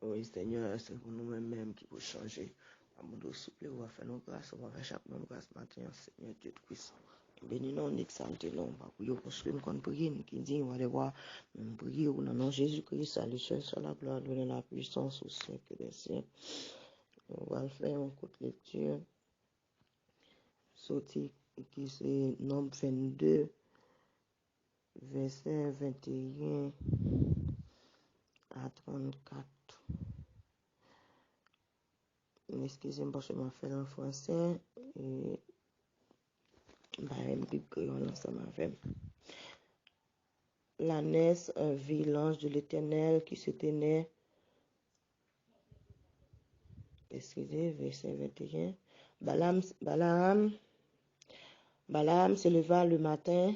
Oui, Seigneur, c'est pour nous-mêmes qui vous changer. Amour souple, ou à faire nos grâces, on va faire chaque même grâce matin, Seigneur Dieu de puissant. Bénis-nous, on exalte nous, parce que nous comptons prier, nous qui dit, on va aller voir, nous prier au nom de Jésus-Christ, à l'échelle, sur la gloire, donner la puissance au siècle des siècles. On va le faire en courte lecture. Sorti, qui c'est Nombre 22, verset 21 à 34. Excusez-moi parce que je m'en fais en français et une Bible créole ensemble avec. L'ânesse vit l'ange de l'Éternel qui se tenait. Excusez, verset 21. Balaam se leva le matin,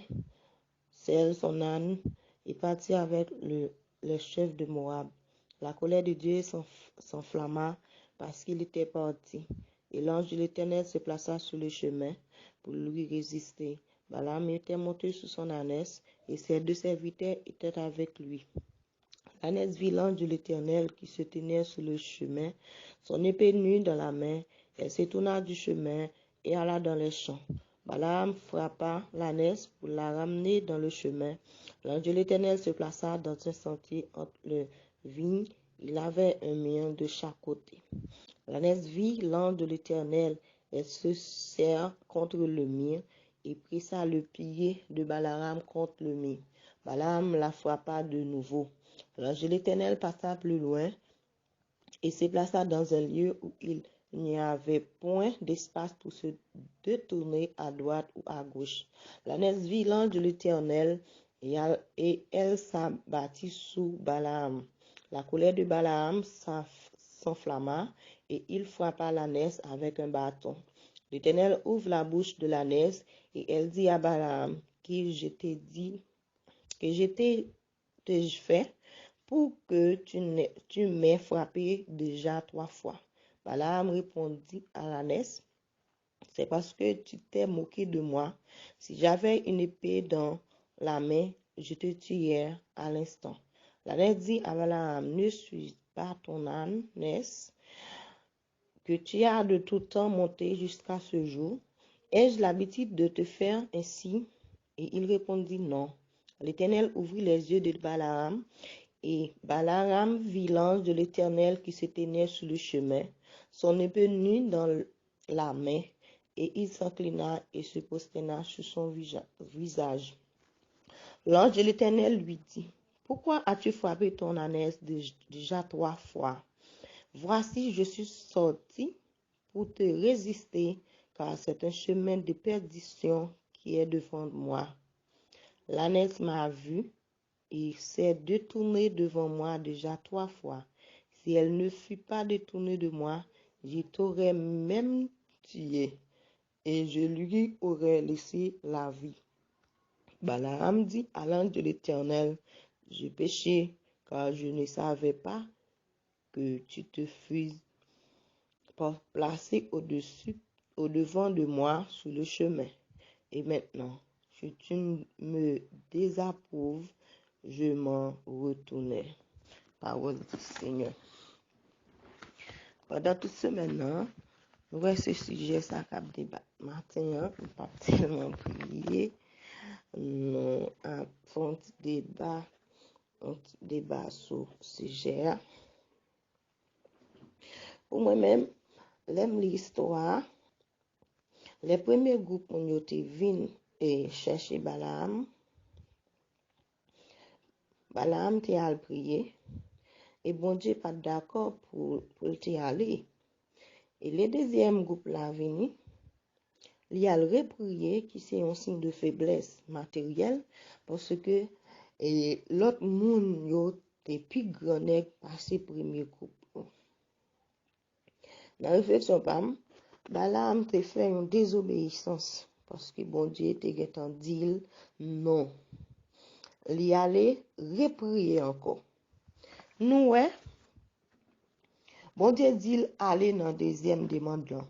selle son âne et partit avec les chefs de Moab. La colère de Dieu s'enflamma parce qu'il était parti. Et l'ange de l'Éternel se plaça sur le chemin pour lui résister. Balaam était monté sur son ânesse et ses deux serviteurs étaient avec lui. L'ânesse vit l'ange de l'Éternel qui se tenait sur le chemin, son épée nue dans la main. Elle se tourna du chemin et alla dans les champs. Balaam frappa l'ânesse pour la ramener dans le chemin. L'ange de l'Éternel se plaça dans un sentier entre les vignes. Il avait un mien de chaque côté. L'ânesse vit l'ange de l'Éternel. Elle se serre contre le mire et pressa le pied de Balaam contre le mire. Balaam la frappa de nouveau. L'ange de l'Éternel passa plus loin et se plaça dans un lieu où il n'y avait point d'espace pour se détourner à droite ou à gauche. L'ânesse vit l'ange de l'Éternel et elle s'abattit sous Balaam. La colère de Balaam s'enflamma et il frappa l'ânesse avec un bâton. L'Éternel ouvre la bouche de l'ânesse et elle dit à Balaam, que je t'ai fait pour que tu m'aies frappé déjà 3 fois. Balaam répondit à l'ânesse, c'est parce que tu t'es moqué de moi. Si j'avais une épée dans la main, je te tuerais à l'instant. L'ânesse dit à Balaam, ne suis pas ton ânesse que tu as de tout temps monté jusqu'à ce jour. Ai-je l'habitude de te faire ainsi? Et il répondit non. L'Éternel ouvrit les yeux de Balaam, et Balaam vit l'ange de l'Éternel qui se tenait sur le chemin, son épée nue dans la main, et il s'inclina et se prosterna sur son visage. L'ange de l'Éternel lui dit, pourquoi as-tu frappé ton ânesse déjà 3 fois? Voici, je suis sorti pour te résister, car c'est un chemin de perdition qui est devant moi. L'ânesse m'a vu et s'est détournée devant moi déjà 3 fois. Si elle ne fût pas détournée de moi, je t'aurais même tué et je lui aurais laissé la vie. Balaam dit à l'ange de l'Éternel, j'ai péché car je ne savais pas que tu te fus placé au-devant de moi sur le chemin. Et maintenant, si tu me désapprouves, je m'en retournais. Parole du Seigneur. Pendant toute semaine, nous voyons ce sujet, ça cap débat. Matin, nous pas tellement prier. Nous avons un débat sur ce sujet. Pour moi-même, j'aime l'histoire. Les premiers groupes ont été venus et chercher Balaam. Balaam t'y a prié. Et bon Dieu pas d'accord pour t'y aller. Et le deuxième groupe là venu, il a reprié qui c'est un signe de faiblesse matérielle parce que l'autre monde yo te plus grand que passé premier groupe. Dans la réflexion Balaam te fait une désobéissance parce que bon Dieu te getan dit non. Il allait reprier encore. Nous ouais. Bon Dieu dit aller dans deuxième demande là.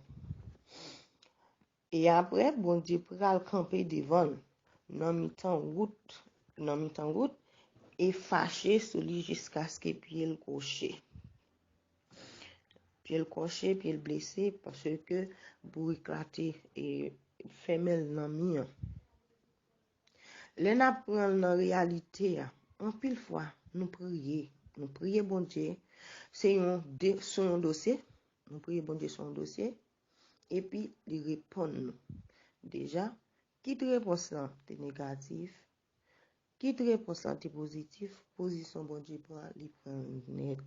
Et après bon Dieu pral camper devant dans mi-temps route et fâché sur lui jusqu'à ce que pied le cocher. puis le cocher, puis le blessé, parce que pour éclater et femelle nan mi. Le n'a prend dans réalité, en pile fois, nous prier bon Dieu, c'est son dossier, nous prier bon Dieu son dossier, et puis il répond nous. Déjà, qui te réponse là, t'es négatif, qui te réponse là, t'es positif, position bon Dieu prend, il prend net.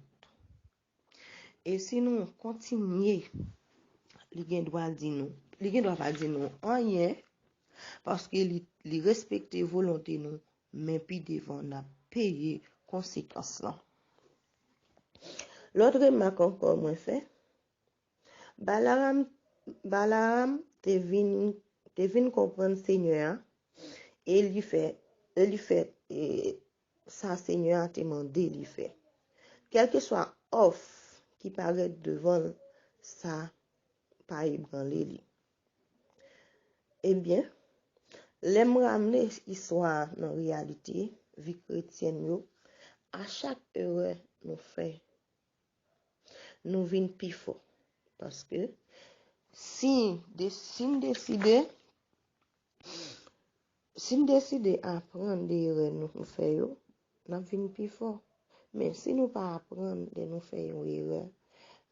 Et si nous continuons, il doit dire nous, il doit pas dire nous rien, parce qu'il respecte volonté nous, mais puis devant n'a payé conséquences là. L'autre remarque encore moins fait, Balaam te vin comprendre Seigneur et lui fait et ça Seigneur te demandé lui fait. Quel que soit offre qui paraît devant ça pas ébranler lui. Eh bien, l'aime ramener histoire dans réalité vie chrétienne yo, à chaque erreur nous fait nous vinn plus fort parce que si nous décider apprendre des erreurs nous fait yo, nous vinn plus fort. Mais si nous pas apprendre de nous faire une erreur,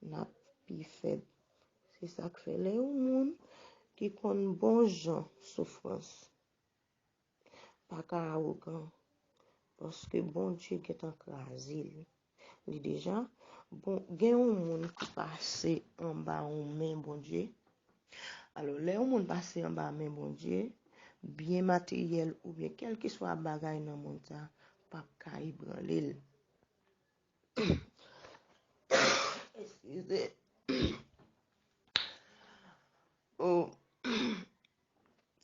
n'a plus faible. C'est ça que fait les monde qui connaît bon gens souffrance. Pas arrogant parce que bon Dieu qui est encrasé lui déjà bon gen un monde qui passe en bas en main bon Dieu. Alors les monde passe en bas main bon Dieu, bien matériel ou bien quel que soit bagay dans monde ça pas ka ébranler. Excusez. Oh,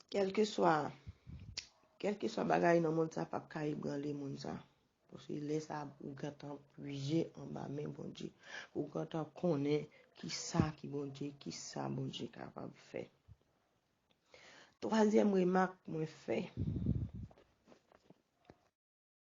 quel que soit bagay dans monde ça pas ka ébranler monde ça. Parce que laisse ça ou gatan puiser en bas main bon Dieu. Ou gatan connaît qui ça qui bon Dieu capable faire. Troisième remarque moi fait.